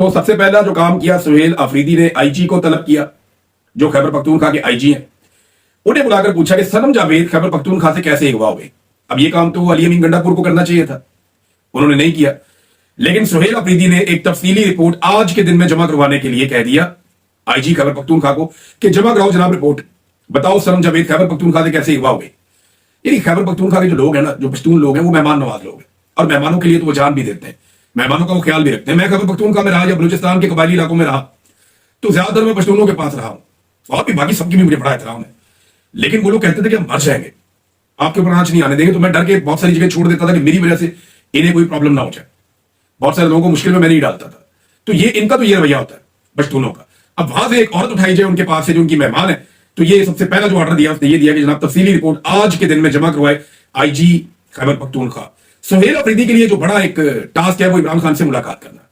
तो सबसे पहला जो काम किया, सुहेल अफरीदी ने आईजी को तलब किया, जो खैबर पख्तूनख्वा के आईजी हैं। उन्हें बुलाकर पूछा कि सनम जावेद खैबर पख्तूनख्वा से कैसे अगवा हुए। अब ये काम तो अली अमीन गंडापुर को करना चाहिए था, उन्होंने नहीं किया। लेकिन सुहेल अफरीदी ने एक तफसीली रिपोर्ट आज के दिन में जमा करवाने के लिए कह दिया आईजी खैबर पख्तूनख्वा को कि जमा कराओ जनाब रिपोर्ट, बताओ सनम जावेद खैबर पख्तूनख्वा से कैसे अगवा हुए। यानी खैबर पख्तूनख्वा के जो लोग हैं ना, जो पश्तून लोग हैं, वो मेहमान नवाज लोग हैं और मेहमानों के लिए तो वो जान भी देते हैं, मेहमानों का वो ख्याल भी रखते हैं। मैं खैबर पख्तूनख्वा में रहा या बलूचिस्तान के कबायली इलाकों में रहा तो ज्यादातर मैं पश्तूनों के पास रहा हूं और भी बाकी सबकी भी मुझे बड़ा एहतराम है। लेकिन वो लोग कहते थे कि हम मर जाएंगे, आपके ऊपर आंच नहीं आने देंगे। तो मैं डर के बहुत सारी जगह छोड़ देता था कि मेरी वजह से इन्हें कोई प्रॉब्लम ना हो जाए। बहुत सारे लोगों को मुश्किल में मैं नहीं डालता था। तो ये इनका तो ये रवैया होता है पश्तूनों का। अब वहां से एक औरत उठाई जाए उनके पास से जो उनकी मेहमान है, तो ये सबसे पहला जो ऑर्डर दिया उसने ये दिया कि जनाब तफसीली रिपोर्ट आज के दिन में जमा करवाए आईजी खैबर पख्तूनख्वा। सुहेल अफरीदी के लिए जो बड़ा एक टास्क है वो इमरान खान से मुलाकात करना।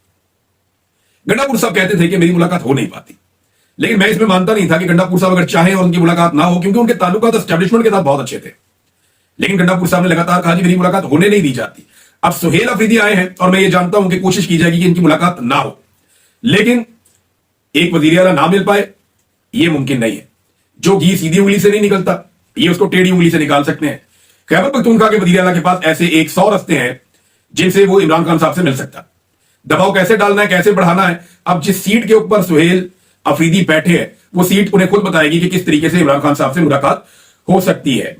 गंडापुर साहब कहते थे कि मेरी मुलाकात हो नहीं पाती, लेकिन मैं इसमें मानता नहीं था कि गंडापुर साहब अगर चाहें और उनकी मुलाकात ना हो, क्योंकि उनके ताल्लुकात एस्टेब्लिशमेंट के साथ बहुत अच्छे थे। लेकिन गंडापुर साहब ने लगातार कहा कि मेरी मुलाकात होने नहीं दी जाती। अब सुहेल अफरीदी आए हैं और मैं ये जानता हूं कि कोशिश की जाएगी कि इनकी मुलाकात ना हो, लेकिन एक वजीर आला ना मिल पाए ये मुमकिन नहीं है। जो घी सीधी उंगली से नहीं निकलता, ये उसको टेढ़ी उंगली से निकाल सकते हैं। खैबर पख्तूनख्वा के वजीर आला के पास ऐसे 100 रास्ते हैं जिनसे वो इमरान खान साहब से मिल सकता। दबाव कैसे डालना है, कैसे बढ़ाना है, अब जिस सीट के ऊपर सुहेल अफरीदी बैठे हैं वो सीट उन्हें खुद बताएगी कि किस तरीके से इमरान खान साहब से मुलाकात हो सकती है।